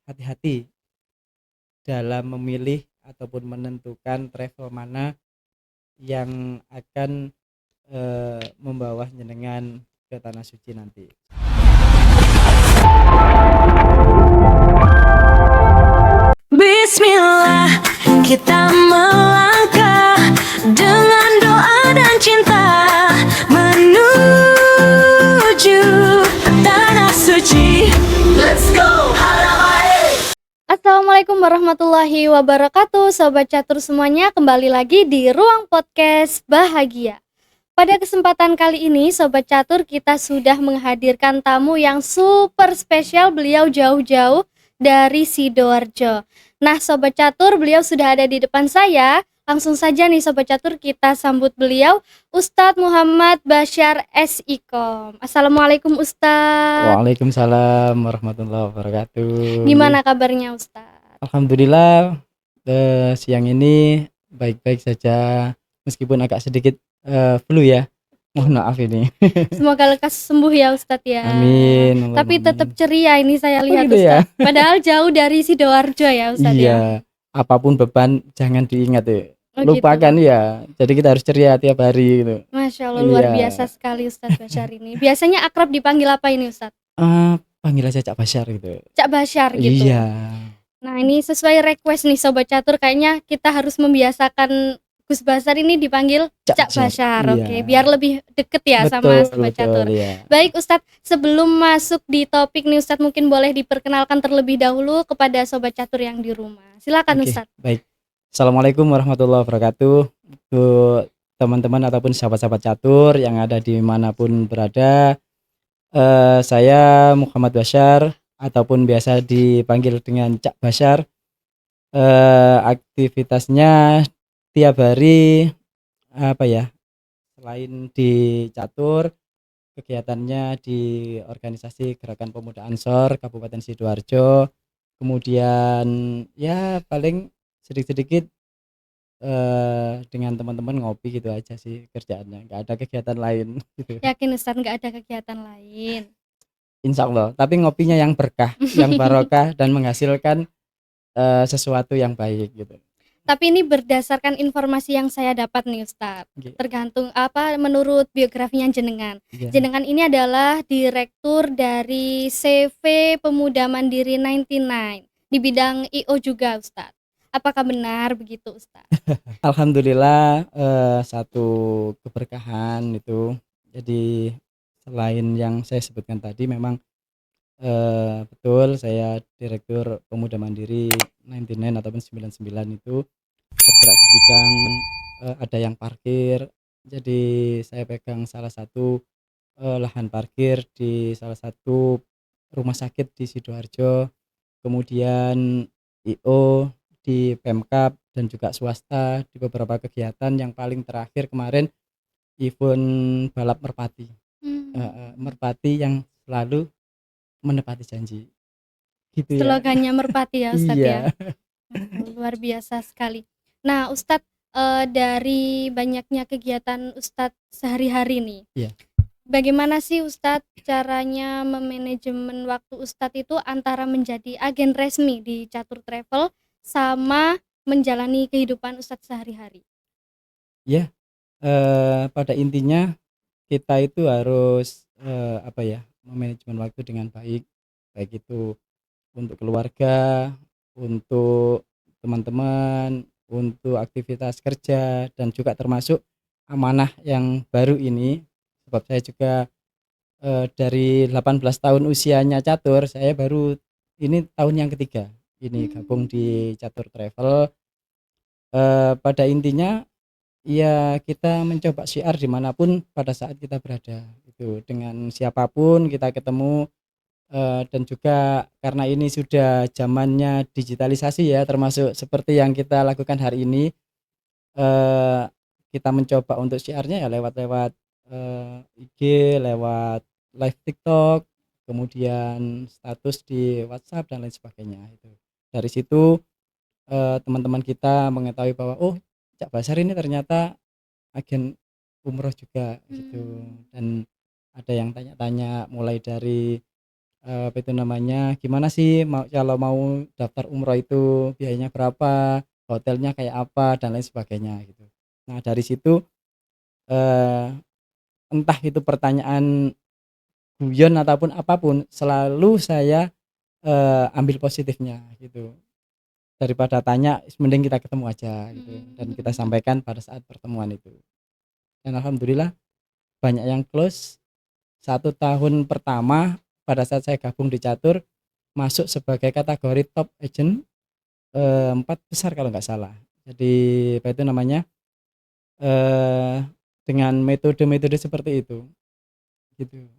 hati-hati dalam memilih ataupun menentukan travel mana yang akan membawa jenengan ke tanah suci nanti. Bismillah, kita melangkah dengan doa dan cinta menuju tanah suci. Let's go, Assalamualaikum warahmatullahi wabarakatuh. Sobat catur semuanya, kembali lagi di Ruang Podcast Bahagia. Pada kesempatan kali ini Sobat Catur, kita sudah menghadirkan tamu yang super spesial. Beliau jauh-jauh dari Sidoarjo. Nah Sobat Catur, beliau sudah ada di depan saya. Langsung saja nih Sobat Catur, kita sambut beliau, Ustadz Muhammad Basyar S.Ikom. Assalamualaikum Ustadz. Waalaikumsalam warahmatullahi wabarakatuh. Gimana kabarnya Ustadz? Alhamdulillah, siang ini baik-baik saja, meskipun agak sedikit flu ya. Mohon maaf ini. Semoga lekas sembuh ya Ustadz ya. Amin. Tapi tetap ceria ini saya lihat gitu ya? Ustadz. Padahal jauh dari Sidoarjo ya Ustadz ya. Iya, apapun beban jangan diingat ya. Oh, Lupakan gitu. ya. Jadi kita harus ceria tiap hari gitu. Masya Allah, luar Iya. biasa sekali Ustadz Basyar ini. Biasanya akrab dipanggil apa ini Ustadz? Panggil aja Cak Basyar gitu. Cak Basyar gitu. Iya. Nah ini sesuai request nih Sobat Catur, kayaknya kita harus membiasakan Gus Basyar ini dipanggil Cak Basyar. Iya. Oke, biar lebih deket ya sama Sobat Catur. Iya. Baik Ustadz, sebelum masuk di topik nih Ustadz, mungkin boleh diperkenalkan terlebih dahulu kepada Sobat Catur yang di rumah. Silakan Ustadz. Baik. Assalamualaikum warahmatullahi wabarakatuh. Untuk teman-teman ataupun sahabat-sahabat catur yang ada dimanapun berada, saya Muhammad Basyar ataupun biasa dipanggil dengan Cak Basyar. Aktivitasnya tiap hari selain di catur, kegiatannya di organisasi Gerakan Pemuda Ansor Kabupaten Sidoarjo. Kemudian ya paling sedikit-sedikit dengan teman-teman ngopi gitu aja sih kerjaannya, nggak ada kegiatan lain gitu. Yakin Ustadz nggak ada kegiatan lain? Insya Allah, tapi ngopinya yang berkah, yang barokah dan menghasilkan sesuatu yang baik gitu. Tapi ini berdasarkan informasi yang saya dapat nih Ustadz, tergantung menurut biografinya jenengan. Jenengan ini adalah direktur dari CV Pemuda Mandiri 99 di bidang IO juga Ustadz. Apakah benar begitu Ustadz? Alhamdulillah, satu keberkahan itu. Jadi selain yang saya sebutkan tadi, memang betul saya direktur Pemuda Mandiri 99 ataupun 99 itu bergerak di bidang ada yang parkir. Jadi saya pegang salah satu lahan parkir di salah satu rumah sakit di Sidoarjo, kemudian IO di Pemkab dan juga swasta di beberapa kegiatan. Yang paling terakhir kemarin event balap merpati. Merpati yang selalu menepati janji gitu ya. Slogannya merpati ya Ustadz Iya. ya. Luar biasa sekali. Nah Ustadz, dari banyaknya kegiatan Ustadz sehari-hari nih, bagaimana sih Ustadz caranya memanajemen waktu Ustadz itu antara menjadi agen resmi di Catur Travel sama menjalani kehidupan Ustadz sehari-hari? Ya, pada intinya kita itu harus memanajemen waktu dengan baik itu untuk keluarga, untuk teman-teman, untuk aktivitas kerja, dan juga termasuk amanah yang baru ini. Sebab saya juga dari 18 tahun usianya catur, saya baru ini tahun yang ketiga ini gabung di Catur Travel. Pada intinya ya kita mencoba syiar dimanapun pada saat kita berada itu, dengan siapapun kita ketemu. Dan juga karena ini sudah zamannya digitalisasi ya, termasuk seperti yang kita lakukan hari ini, kita mencoba untuk syiarnya ya lewat IG, lewat live TikTok, kemudian status di WhatsApp dan lain sebagainya. Itu dari situ teman-teman kita mengetahui bahwa oh, Cak Basyar ini ternyata agen umroh juga gitu. Dan ada yang tanya-tanya mulai dari apa itu namanya, gimana sih kalau mau daftar umroh itu biayanya berapa, hotelnya kayak apa dan lain sebagainya gitu. Nah dari situ, eee, entah itu pertanyaan guyon ataupun apapun selalu saya, ambil positifnya gitu. Daripada tanya mending kita ketemu aja gitu dan kita sampaikan pada saat pertemuan itu. Dan alhamdulillah banyak yang close. 1 tahun pertama pada saat saya gabung di catur masuk sebagai kategori top agent, 4 besar kalau nggak salah. Jadi apa itu namanya, eee, dengan metode-metode seperti itu, gitu.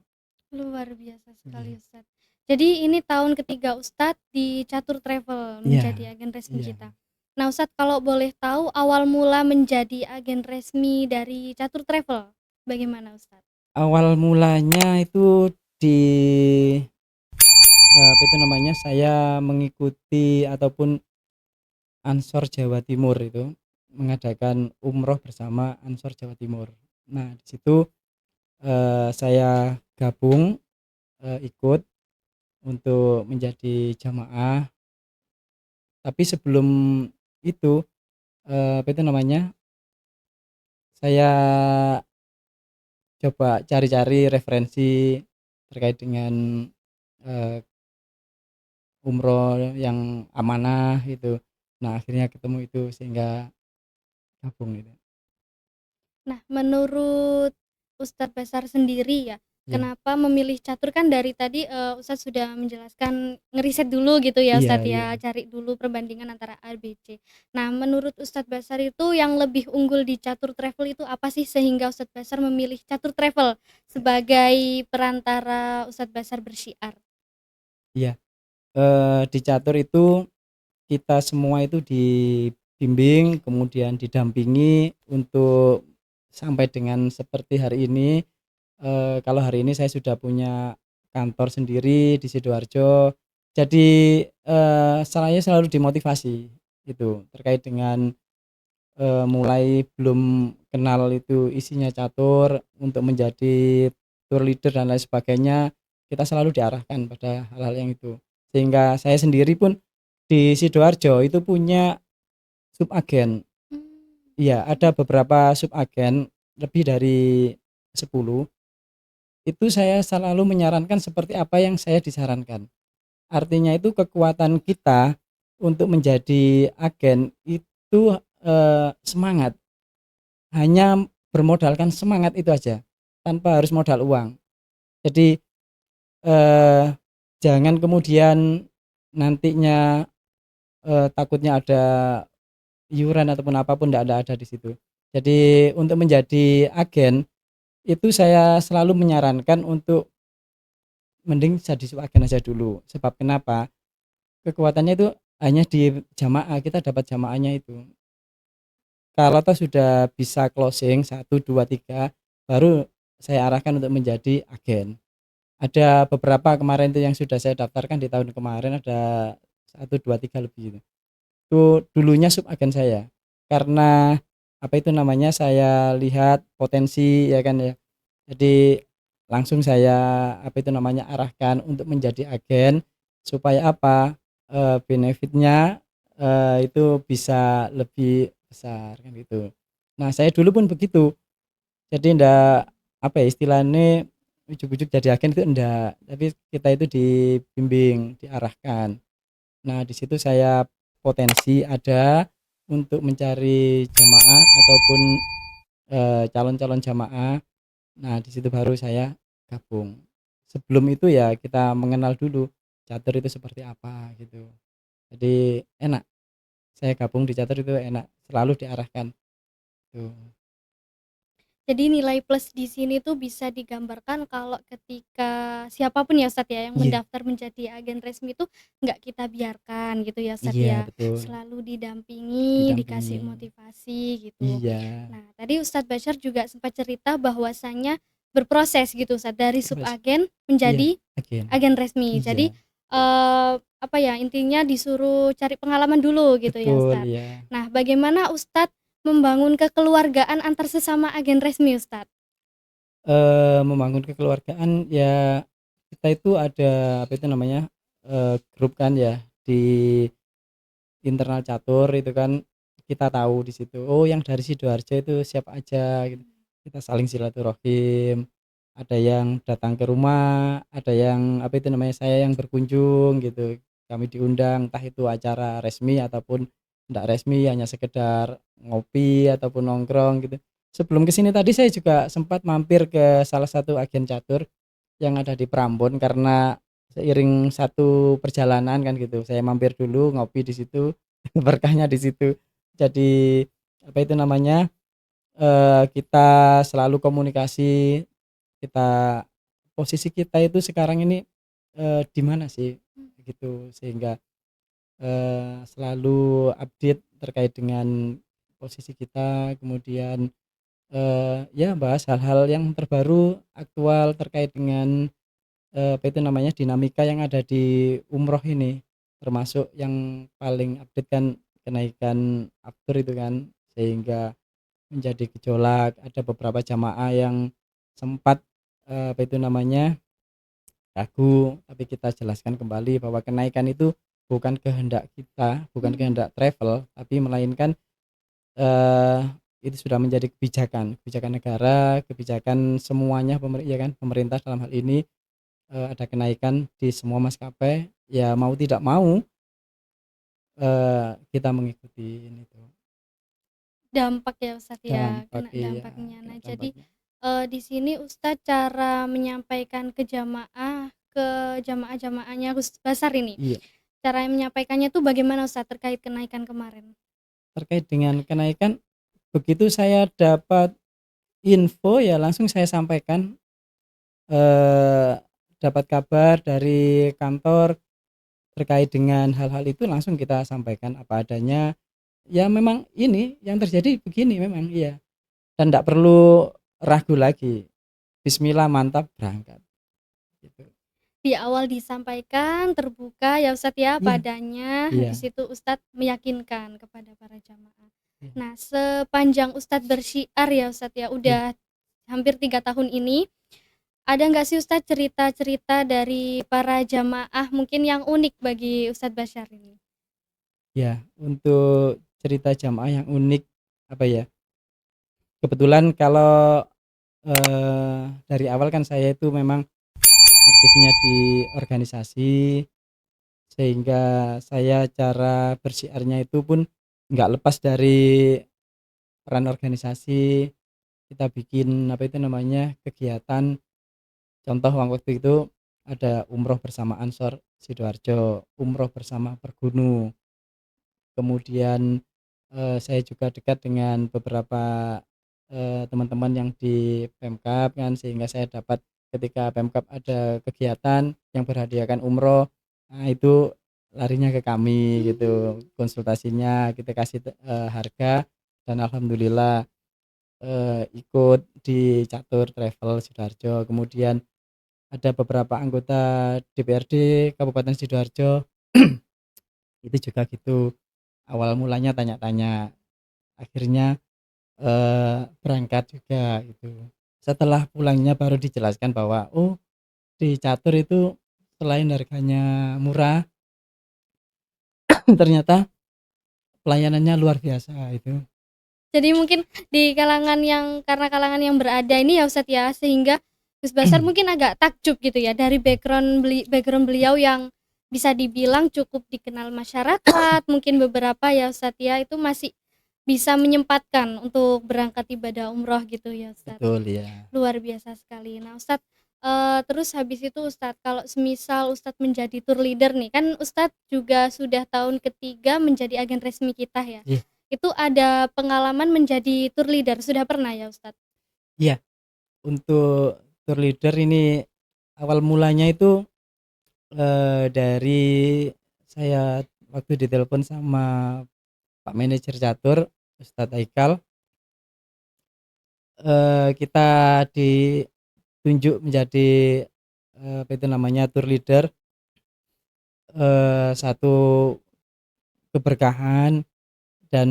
Luar biasa sekali, Iya. Ustadz. Jadi ini tahun ketiga Ustadz di Catur Travel Iya menjadi agen resmi iya. kita. Nah, Ustadz kalau boleh tahu awal mula menjadi agen resmi dari Catur Travel bagaimana, Ustadz? Awal mulanya itu di, apa itu namanya, saya mengikuti ataupun Ansor Jawa Timur itu mengadakan umroh bersama Ansor Jawa Timur. Nah, di situ, saya gabung, ikut untuk menjadi jamaah, tapi sebelum itu, apa itu namanya, saya coba cari-cari referensi terkait dengan, eee, umroh yang amanah gitu. Nah, akhirnya ketemu itu sehingga gabung gitu. Nah, menurut Ustadz Besar sendiri ya, Iya kenapa memilih catur? Kan dari tadi, Ustadz sudah menjelaskan ngeriset dulu gitu ya iya Ustadz iya. ya, cari dulu perbandingan antara A, B, C. Nah, menurut Ustadz Besar itu yang lebih unggul di catur travel itu apa sih sehingga Ustadz Besar memilih catur travel sebagai perantara Ustadz Besar bersyiar? Iya, di catur itu kita semua itu dibimbing, kemudian didampingi untuk sampai dengan seperti hari ini. Kalau hari ini saya sudah punya kantor sendiri di Sidoarjo. Jadi, saya selalu dimotivasi itu terkait dengan, mulai belum kenal itu isinya catur untuk menjadi tour leader dan lain sebagainya, kita selalu diarahkan pada hal-hal yang itu. Sehingga saya sendiri pun di Sidoarjo itu punya subagen. Mmm, Iya, ada beberapa subagen, lebih dari 10. Itu saya selalu menyarankan seperti apa yang saya disarankan. Artinya itu kekuatan kita untuk menjadi agen itu, semangat, hanya bermodalkan semangat itu aja, tanpa harus modal uang. Jadi, eee, jangan kemudian nantinya, takutnya ada iuran ataupun apapun ndak ada di situ. Jadi untuk menjadi agen, itu saya selalu menyarankan untuk mending jadi subagen aja dulu. Sebab kenapa? Kekuatannya itu hanya di jamaah, kita dapat jamaahnya itu. Kalau toh sudah bisa closing 1, 2, 3, baru saya arahkan untuk menjadi agen. Ada beberapa kemarin itu yang sudah saya daftarkan di tahun kemarin ada 1, 2, 3 lebih itu. Itu dulunya subagen saya. Karena apa itu namanya, saya lihat potensi ya kan ya. Jadi langsung saya apa itu namanya, arahkan untuk menjadi agen supaya apa, benefitnya, itu bisa lebih besar kan gitu. Nah saya dulu pun begitu, jadi ndak apa ya istilahnya, ujug-ujug jadi agen itu ndak, tapi kita itu dibimbing, diarahkan. Nah di situ saya potensi ada untuk mencari jamaah ataupun, calon-calon jamaah. Nah, di situ baru saya gabung. Sebelum itu ya kita mengenal dulu catur itu seperti apa gitu. Jadi enak, saya gabung di catur itu enak, selalu diarahkan tuh. Jadi nilai plus di sini tuh bisa digambarkan kalau ketika siapapun ya Ustadz ya yang Iya mendaftar menjadi agen resmi itu nggak kita biarkan gitu ya Ustadz iya ya, betul, selalu didampingi, dikasih didampingi. motivasi gitu. Iya, Nah tadi Ustadz Bashar juga sempat cerita bahwasanya berproses gitu Ustadz dari terus subagen iya, menjadi agen. agen resmi. Iya, Jadi apa ya intinya disuruh cari pengalaman dulu gitu ya betul Ustadz. ya. Nah bagaimana Ustadz membangun kekeluargaan antar sesama agen resmi, Ustadz? Membangun kekeluargaan ya kita itu ada apa itu namanya, grup kan ya di internal catur itu kan, kita tahu di situ, oh yang dari Sidoarjo itu siapa aja gitu. Kita saling silaturahim, ada yang datang ke rumah, ada yang apa itu namanya, saya yang berkunjung gitu. Kami diundang entah itu acara resmi ataupun enggak resmi, hanya sekedar ngopi ataupun nongkrong gitu. Sebelum ke sini tadi saya juga sempat mampir ke salah satu agen catur yang ada di Prambon karena seiring satu perjalanan kan gitu. Saya mampir dulu ngopi di situ, berkahnya di situ. Jadi apa itu namanya, kita selalu komunikasi, kita posisi kita itu sekarang ini, di mana sih gitu. Sehingga, selalu update terkait dengan posisi kita, kemudian, ya bahas hal-hal yang terbaru, aktual terkait dengan apa itu namanya, dinamika yang ada di umroh ini, termasuk yang paling update kan kenaikan aftur itu kan, sehingga menjadi gejolak, ada beberapa jamaah yang sempat, apa itu namanya, ragu, tapi kita jelaskan kembali bahwa kenaikan itu bukan kehendak kita, bukan kehendak travel, tapi melainkan, eee, itu sudah menjadi kebijakan negara, kebijakan semuanya ya kan, pemerintah dalam hal ini. Ada kenaikan di semua maskapai, ya mau tidak mau, kita mengikuti ini tuh, Dampak ya Ustadz ya, dampak kena iya, dampaknya. kena Nah jadi, dampaknya. di sini Ustadz cara menyampaikan ke jamaah-jamaahnya Gus Basar ini, Iya, cara menyampaikannya tuh bagaimana Ustadz terkait kenaikan kemarin? terkait dengan kenaikan, begitu saya dapat info ya langsung saya sampaikan, eee, dapat kabar dari kantor terkait dengan hal-hal itu langsung kita sampaikan apa adanya, ya memang ini yang terjadi begini memang, iya, dan ndak perlu ragu lagi, bismillah mantap berangkat, gitu. Di awal disampaikan terbuka ya Ustadz ya, Iya, padanya, iya, habis itu Ustadz meyakinkan kepada para jamaah. iya, Nah sepanjang Ustadz bersyiar ya Ustadz ya, iya, udah hampir 3 tahun ini, ada nggak sih Ustadz cerita-cerita dari para jamaah mungkin yang unik bagi Ustadz Basyar ini? iya, untuk cerita jamaah yang unik, apa ya, kebetulan kalau, dari awal kan saya itu memang aktifnya di organisasi, sehingga saya cara bersyiarnya itu pun nggak lepas dari peran organisasi. Kita bikin apa itu namanya, kegiatan, contoh waktu itu ada umroh bersama Ansor Sidoarjo, umroh bersama Pergunu. Kemudian, saya juga dekat dengan beberapa, teman-teman yang di Pemkab kan, sehingga saya dapat ketika Pemkab ada kegiatan yang berhadiahkan umroh, nah itu larinya ke kami gitu, konsultasinya kita kasih harga, dan alhamdulillah, ikut di catur travel Sidoarjo. Kemudian ada beberapa anggota DPRD Kabupaten Sidoarjo, itu juga gitu. Awal mulanya tanya-tanya, akhirnya, berangkat juga gitu. Setelah pulangnya baru dijelaskan bahwa, oh di catur itu selain harganya murah, ternyata pelayanannya luar biasa itu. Jadi mungkin di kalangan yang karena kalangan yang berada ini ya Ustadz ya, sehingga Gus Basar mungkin agak takjub gitu ya dari background beliau yang bisa dibilang cukup dikenal masyarakat, mungkin beberapa ya Ustadz ya, itu masih bisa menyempatkan untuk berangkat ibadah umroh gitu ya Ustadz. Betul ya. Luar biasa sekali. Nah Ustadz, terus habis itu Ustadz, kalau semisal Ustadz menjadi tour leader nih, kan Ustadz juga sudah tahun ketiga menjadi agen resmi kita ya. Iya, Itu ada pengalaman menjadi tour leader, sudah pernah ya Ustadz? iya, untuk tour leader ini awal mulanya itu, dari saya waktu ditelepon sama Pak Manajer Catur, Ustadz Haikal, kita ditunjuk menjadi, apa itu namanya, tour leader, satu keberkahan, dan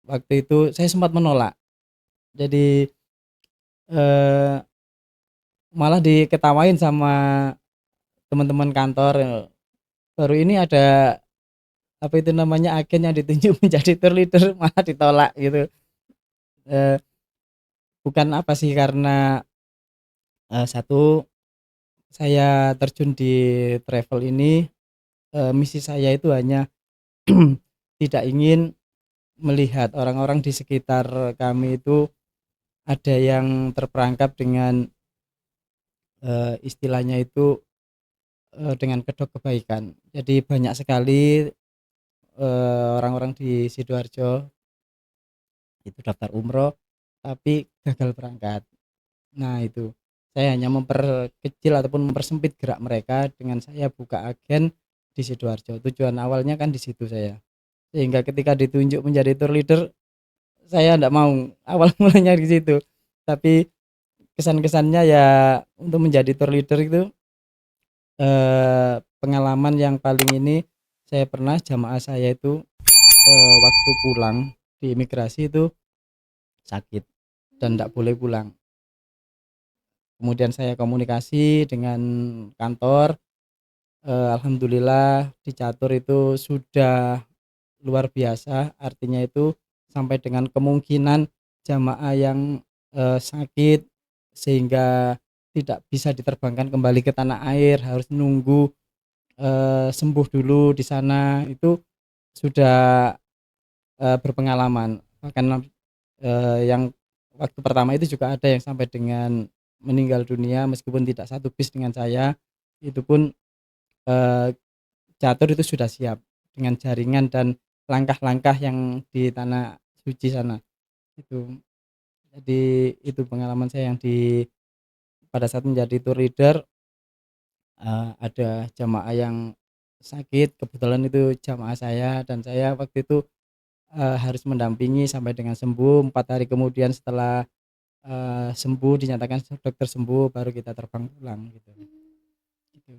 waktu itu saya sempat menolak. Jadi, eee, malah diketawain sama teman-teman kantor, baru ini ada apa itu namanya agen yang ditunjuk menjadi tour leader malah ditolak gitu. Eh, Bukan apa sih karena satu saya terjun di travel ini, misi saya itu hanya tidak ingin melihat orang-orang di sekitar kami itu ada yang terperangkap dengan istilahnya itu dengan kedok kebaikan. Jadi banyak sekali orang-orang di Sidoarjo itu daftar umroh tapi gagal berangkat. Nah itu saya hanya memperkecil ataupun mempersempit gerak mereka dengan saya buka agen di Sidoarjo. Tujuan awalnya kan di situ saya. Sehingga ketika ditunjuk menjadi tour leader saya enggak mau, awal mulanya di situ. Tapi kesan-kesannya ya untuk menjadi tour leader itu pengalaman yang paling ini saya pernah jamaah saya itu waktu pulang di imigrasi itu sakit dan enggak boleh pulang. Kemudian saya komunikasi dengan kantor, alhamdulillah di catur itu sudah luar biasa, artinya itu sampai dengan kemungkinan jamaah yang sakit sehingga tidak bisa diterbangkan kembali ke tanah air, harus nunggu sembuh dulu di sana, itu sudah berpengalaman. Bahkan yang waktu pertama itu juga ada yang sampai dengan meninggal dunia meskipun tidak satu bis dengan saya. Itu pun catur itu sudah siap dengan jaringan dan langkah-langkah yang di tanah suci sana. Itu jadi itu pengalaman saya yang pada saat menjadi tour leader, ada jamaah yang sakit, kebetulan itu jamaah saya dan saya waktu itu harus mendampingi sampai dengan sembuh. 4 hari kemudian setelah sembuh, dinyatakan dokter sembuh, baru kita terbang pulang gitu. Gitu.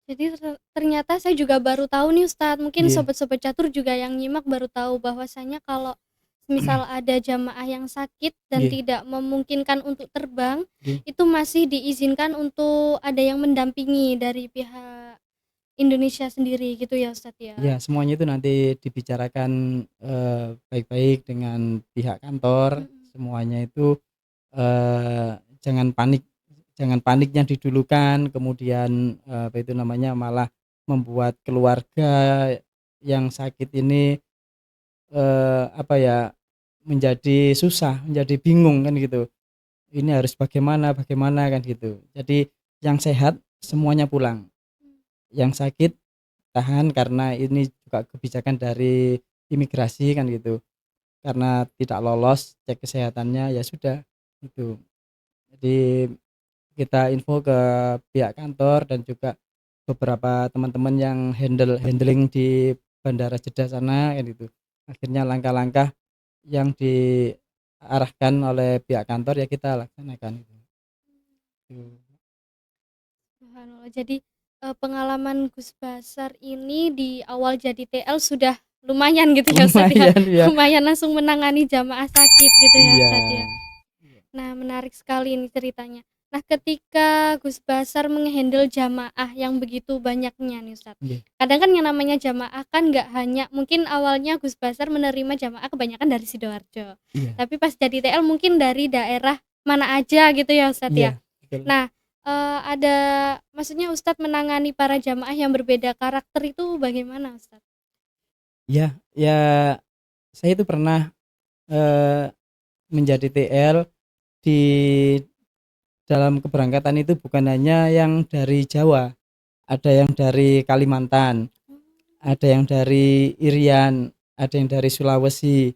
Jadi ternyata saya juga baru tahu nih Ustadz, mungkin Iya. sobat-sobat catur juga yang nyimak baru tahu bahwasanya kalau misal ada jamaah yang sakit dan Iya. tidak memungkinkan untuk terbang, Iya. itu masih diizinkan untuk ada yang mendampingi dari pihak Indonesia sendiri gitu ya Ustadz ya? Ya, semuanya itu nanti dibicarakan baik-baik dengan pihak kantor. Mhm. Semuanya itu jangan panik, jangan paniknya didulukan, kemudian apa itu namanya, malah membuat keluarga yang sakit ini apa ya, menjadi susah, menjadi bingung kan gitu. Ini harus bagaimana bagaimana kan gitu. Jadi yang sehat semuanya pulang, yang sakit tahan karena ini juga kebijakan dari imigrasi kan gitu. Karena tidak lolos cek kesehatannya ya sudah gitu. Jadi kita info ke pihak kantor dan juga beberapa teman-teman yang handling di Bandara Jeddah sana kan gitu. Akhirnya langkah-langkah yang diarahkan oleh pihak kantor ya kita laksanakan gitu. Subhanallah. Jadi pengalaman Gus Basar ini di awal jadi TL sudah lumayan gitu ya Ustadz ya. Lumayan ya. Lumayan langsung menangani jamaah sakit gitu ya Iya. Ustadz ya. Nah, menarik sekali ini ceritanya. Nah, ketika Gus Basar menghandle jamaah yang begitu banyaknya nih Ustadz. Iya. Kadang kan yang namanya jamaah kan nggak hanya mungkin awalnya Gus Basar menerima jamaah kebanyakan dari Sidoarjo. Iya. Tapi pas jadi TL mungkin dari daerah mana aja gitu ya Ustadz ya. Iya, betul. Nah, ada maksudnya Ustadz menangani para jamaah yang berbeda karakter itu bagaimana Ustadz? Ya, ya saya itu pernah menjadi TL di dalam keberangkatan itu bukan hanya yang dari Jawa, ada yang dari Kalimantan, ada yang dari Irian, ada yang dari Sulawesi,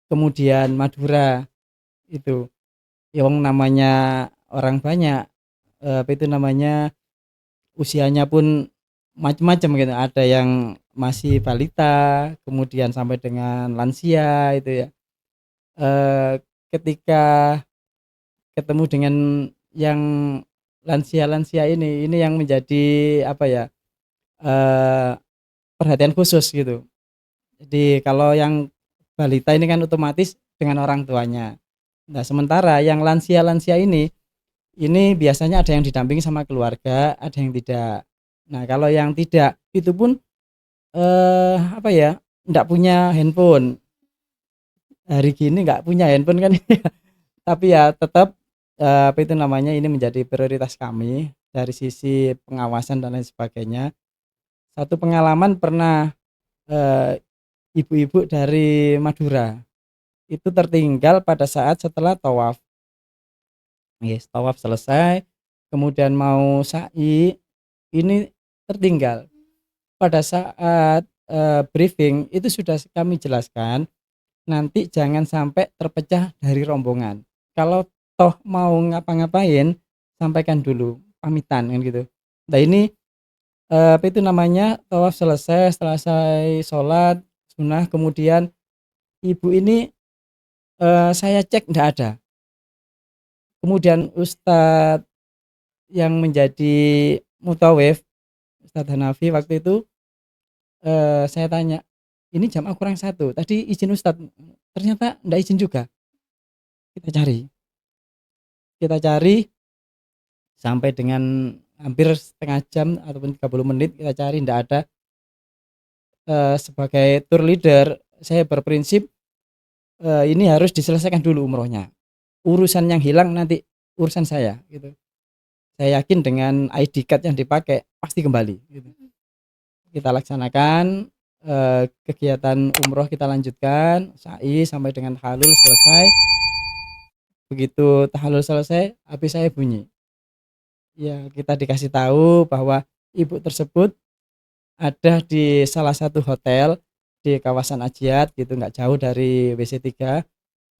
kemudian Madura itu. Yang namanya orang banyak, apa itu namanya, usianya pun macam-macam gitu. Ada yang masih balita, kemudian sampai dengan lansia itu ya. Ketika ketemu dengan yang lansia-lansia ini yang menjadi apa ya, perhatian khusus gitu. Jadi kalau yang balita ini kan otomatis dengan orang tuanya. Nah, sementara yang lansia-lansia ini Ini biasanya ada yang didampingi sama keluarga, ada yang tidak. Nah, kalau yang tidak itu pun apa ya, enggak punya handphone. Hari gini nggak punya handphone kan. Tapi ya tetap apa itu namanya, ini menjadi prioritas kami dari sisi pengawasan dan lain sebagainya. Satu pengalaman pernah eh, ibu-ibu dari Madura itu tertinggal pada saat setelah tawaf. Yes, tawaf selesai, kemudian mau sa'i, ini tertinggal. Pada saat briefing itu sudah kami jelaskan, nanti jangan sampai terpecah dari rombongan. Kalau toh mau ngapa-ngapain, sampaikan dulu, pamitan kan gitu. Nah ini apa itu namanya, tawaf selesai, setelah selesai sholat sunnah, kemudian ibu ini saya cek nggak ada. Kemudian Ustadz yang menjadi mutawif, Ustadz Hanafi waktu itu, saya tanya, ini jamaah kurang satu, tadi izin Ustadz, ternyata nggak izin juga. Kita cari, kita cari sampai dengan hampir setengah jam ataupun 30 menit kita cari, nggak ada. Sebagai tour leader saya berprinsip ini harus diselesaikan dulu umrohnya, urusan yang hilang nanti urusan saya gitu. Saya yakin dengan ID card yang dipakai pasti kembali gitu. Kita laksanakan kegiatan umroh, kita lanjutkan sa'i sampai dengan tahalul selesai. Begitu tahalul selesai, habis saya bunyi, ya kita dikasih tahu bahwa ibu tersebut ada di salah satu hotel di kawasan Ajiat gitu, nggak jauh dari WC3.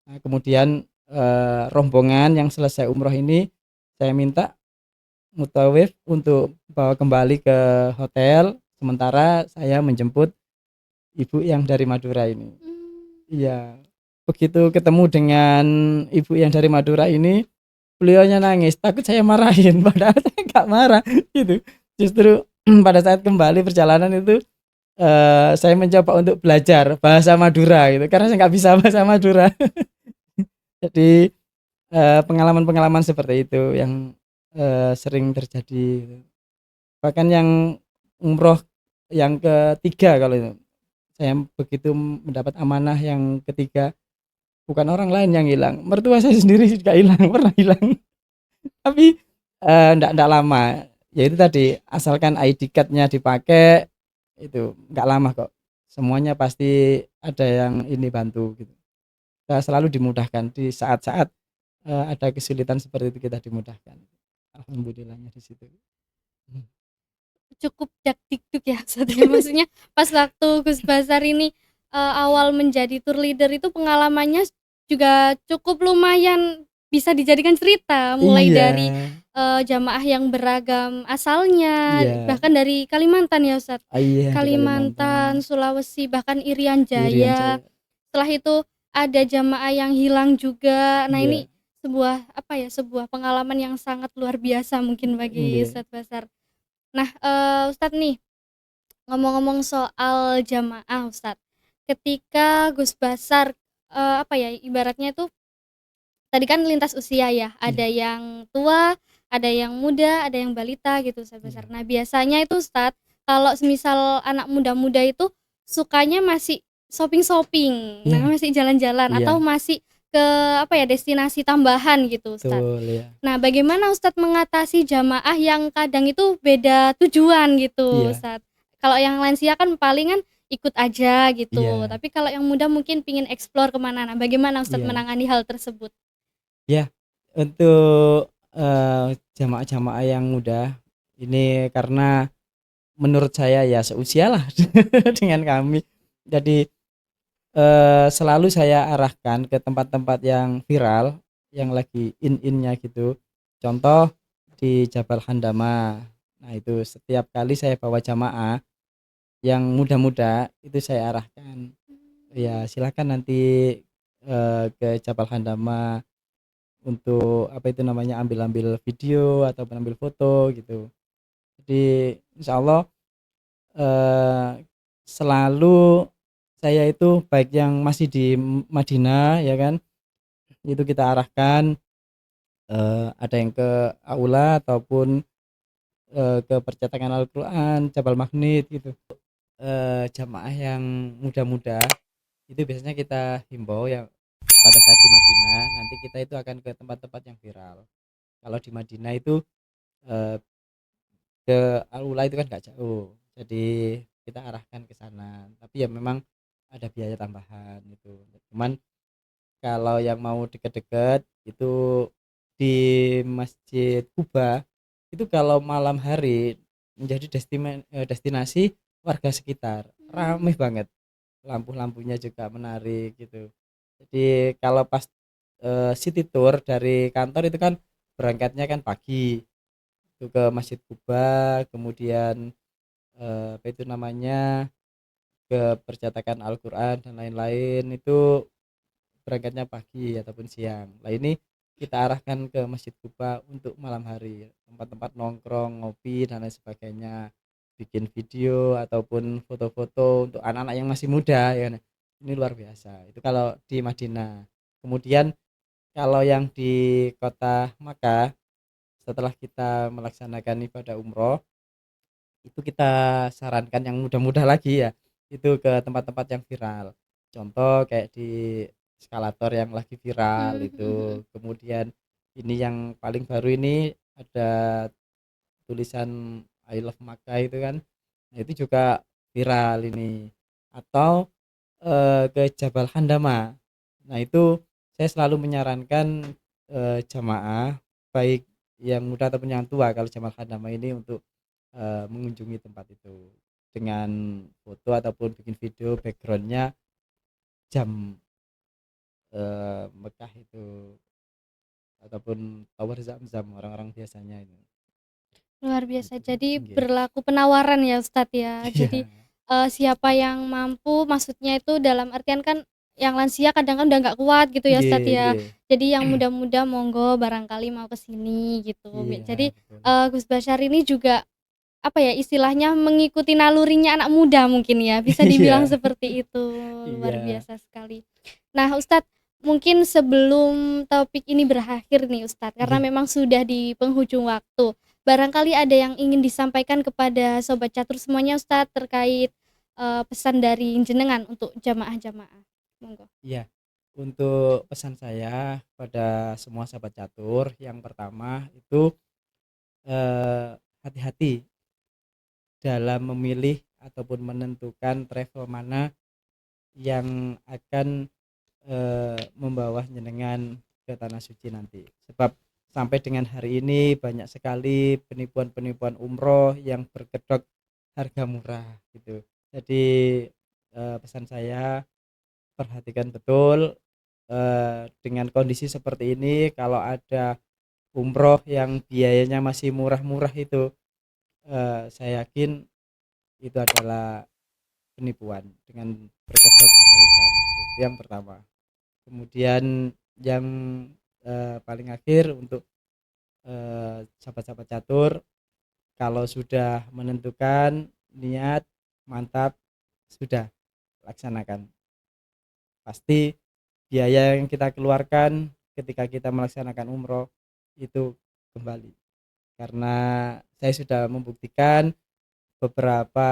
Nah, kemudian rombongan yang selesai umroh ini saya minta mutawif untuk bawa kembali ke hotel, sementara saya menjemput ibu yang dari Madura ini. Iya, begitu ketemu dengan ibu yang dari Madura ini, beliaunya nangis, takut saya marahin, padahal saya nggak marah gitu. Justru pada saat kembali perjalanan itu saya mencoba untuk belajar bahasa Madura gitu, karena saya nggak bisa bahasa Madura. Jadi pengalaman-pengalaman seperti itu yang sering terjadi. Bahkan yang umroh yang ketiga, kalau itu saya begitu mendapat amanah yang ketiga, bukan orang lain yang hilang, mertua saya sendiri juga hilang, pernah hilang. Tapi ndak lama, ya itu tadi, asalkan ID card-nya dipakai itu nggak lama kok, semuanya pasti ada yang ini bantu gitu. Kita selalu dimudahkan di saat-saat ada kesulitan seperti itu, kita dimudahkan, alhamdulillahnya di situ. Cukup dakdikduk ya Ustadz ya. Maksudnya pas waktu Gus Basar ini awal menjadi tour leader itu pengalamannya juga cukup lumayan bisa dijadikan cerita, mulai Iya, dari jamaah yang beragam asalnya, iya, bahkan dari Kalimantan ya Ustadz, iya, di Kalimantan, Kalimantan, Sulawesi, bahkan Irian Irian Jaya. Jaya, Setelah itu ada jamaah yang hilang juga. Nah iya, ini sebuah apa ya, sebuah pengalaman yang sangat luar biasa mungkin bagi iya, Ustadz Basar. Nah, Ustadz nih, ngomong-ngomong soal jamaah Ustadz, ketika Gus Basar, apa ya, ibaratnya itu tadi kan lintas usia ya, iya, ada yang tua, ada yang muda, ada yang balita gitu Ustadz iya, Basar. Nah, biasanya itu Ustadz, kalau semisal anak muda-muda itu sukanya masih shopping-shopping, nah iya, masih jalan-jalan iya, atau masih ke apa ya, destinasi tambahan gitu Ustadz. betul ya, Nah, bagaimana Ustadz mengatasi jamaah yang kadang itu beda tujuan gitu, iya, Ustadz? Kalau yang lansia kan palingan ikut aja gitu, iya, tapi kalau yang muda mungkin pingin explore kemana. Nah, bagaimana Ustadz iya, menangani hal tersebut? ya. Untuk jamaah-jamaah yang muda ini, karena menurut saya ya seusia lah dengan kami, jadi selalu saya arahkan ke tempat-tempat yang viral, yang lagi in-innya gitu. Contoh di Jabal Handama. Nah, itu setiap kali saya bawa jamaah yang muda-muda itu saya arahkan, ya silakan nanti ke Jabal Handama untuk apa itu namanya, ambil-ambil video atau ambil foto gitu. Jadi insya Allah selalu saya itu baik yang masih di Madinah ya kan, itu kita arahkan ada yang ke aula ataupun ke percetakan Al-Qur'an, Jabal Magnet gitu. Jamaah yang muda-muda itu biasanya kita himbau ya pada saat di Madinah, nanti kita itu akan ke tempat-tempat yang viral. Kalau di Madinah itu eh, ke Al-Ula itu kan nggak jauh, jadi kita arahkan ke sana. Tapi ya memang ada biaya tambahan itu. Cuman kalau yang mau deket-deket itu di Masjid Kuba itu kalau malam hari menjadi destinasi warga sekitar, ramai banget. Lampu-lampunya juga menarik gitu. Jadi kalau pas city tour dari kantor itu kan berangkatnya kan pagi itu ke Masjid Kuba, kemudian apa itu namanya, ke percetakan Al-Qur'an dan lain-lain itu berangkatnya pagi ataupun siang. Lah ini kita arahkan ke Masjid Kuba untuk malam hari, tempat-tempat nongkrong, ngopi dan lain sebagainya, bikin video ataupun foto-foto untuk anak-anak yang masih muda ya kan. Ini luar biasa. Itu kalau di Madinah. Kemudian kalau yang di kota Makkah, setelah kita melaksanakan ibadah umroh itu kita sarankan yang mudah-mudah lagi ya itu ke tempat-tempat yang viral, contoh kayak di eskalator yang lagi viral itu, kemudian ini yang paling baru ini ada tulisan I love Makkah itu kan, nah itu juga viral ini, atau ke Jabal Handama. Nah itu saya selalu menyarankan jamaah baik yang muda ataupun yang tua kalau Jabal Handama ini untuk mengunjungi tempat itu dengan foto ataupun bikin video backgroundnya jam Mekah itu ataupun Tower Zam-Zam orang-orang biasanya itu. Luar biasa. Gitu. Jadi Nggih. berlaku penawaran ya Ustadz ya. Jadi Iya. siapa yang mampu, maksudnya itu dalam artian kan yang lansia kadang kan udah nggak kuat gitu ya Nggih, Ustadz ya. nggih. Jadi yang muda-muda monggo barangkali mau ke sini gitu. Jadi Iya, betul. Gus Basyar ini juga apa ya istilahnya mengikuti nalurinya anak muda mungkin ya, bisa dibilang Iya. seperti itu. Luar Iya. biasa sekali. Nah Ustadz, mungkin sebelum topik ini berakhir nih Ustadz, karena Nggih. memang sudah di penghujung waktu, barangkali ada yang ingin disampaikan kepada Sobat Catur semuanya Ustadz terkait pesan dari jenengan untuk jamaah-jamaah. Monggo. Iya. Untuk pesan saya pada semua sahabat catur, yang pertama itu hati-hati dalam memilih ataupun menentukan travel mana yang akan membawa jenengan ke tanah suci nanti. Sebab sampai dengan hari ini banyak sekali penipuan-penipuan umroh yang berkedok harga murah gitu. Jadi pesan saya perhatikan betul dengan kondisi seperti ini, kalau ada umroh yang biayanya masih murah-murah itu saya yakin itu adalah penipuan dengan berkedok kebaikan. Itu yang pertama. Kemudian yang paling akhir untuk sahabat-sahabat catur, kalau sudah menentukan niat mantap, sudah laksanakan, pasti biaya yang kita keluarkan ketika kita melaksanakan umroh itu kembali, karena saya sudah membuktikan beberapa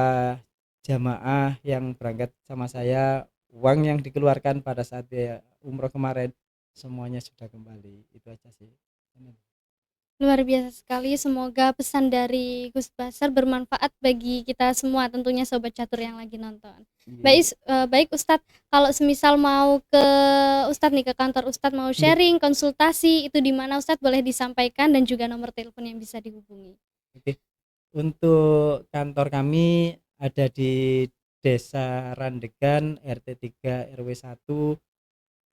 jamaah yang berangkat sama saya, uang yang dikeluarkan pada saat dia umroh kemarin semuanya sudah kembali. Itu aja sih. Luar biasa sekali, semoga pesan dari Gus Basar bermanfaat bagi kita semua, tentunya Sobat Catur yang lagi nonton. Nggih. Baik Ustadz, kalau semisal mau ke Ustadz nih, ke kantor Ustadz mau Nggih. sharing, konsultasi, itu di mana Ustadz boleh disampaikan dan juga nomor telepon yang bisa dihubungi. Oke. Untuk kantor kami ada di Desa Randegan, RT 3 RW 1,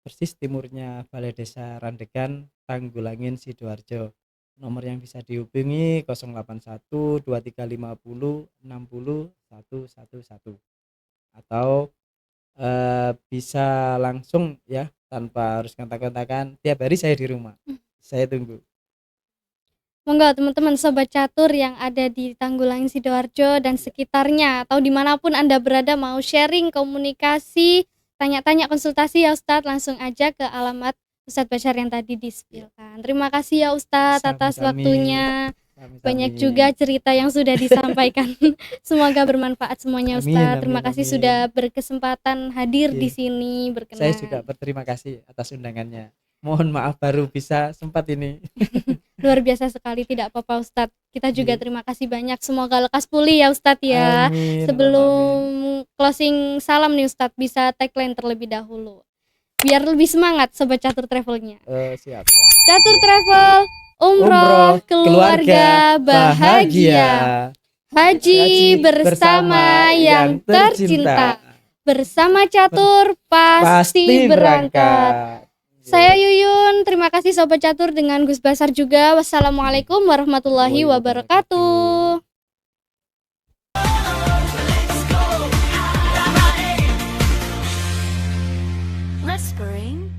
persis timurnya Balai Desa Randegan, Tanggulangin, Sidoarjo. Nomor yang bisa dihubungi 081 2350 60 111, atau bisa langsung ya tanpa harus kontak-kontakan. Tiap hari saya di rumah. Saya tunggu. Monggo teman-teman Sobat Catur yang ada di Tanggulangin Sidoarjo dan sekitarnya, atau dimanapun Anda berada, mau sharing, komunikasi, tanya-tanya, konsultasi ya Ustadz, langsung aja ke alamat Ustadz Bashar yang tadi di-spill-kan. Terima kasih ya Ustadz atas Sami-sami. waktunya. Sami-sami. Banyak juga cerita yang sudah disampaikan. Semoga bermanfaat semuanya Amin, Ustadz. Terima amin, kasih amin. sudah berkesempatan hadir di Iya. sini berkenan. Saya juga berterima kasih atas undangannya. Mohon maaf baru bisa sempat ini. Luar biasa sekali, tidak apa-apa Ustadz. Kita juga Iya. terima kasih banyak. Semoga lekas pulih ya Ustadz ya. Amin, Sebelum amin. closing salam nih Ustadz, bisa tagline terlebih dahulu. Biar lebih semangat Sobat Catur Travelnya. Siap. Catur Travel, umroh, keluarga bahagia. Haji bersama yang tercinta. Bersama Catur pasti berangkat. Saya Yuyun, terima kasih Sobat Catur dengan Gus Basar juga. Wassalamualaikum warahmatullahi wabarakatuh. Whispering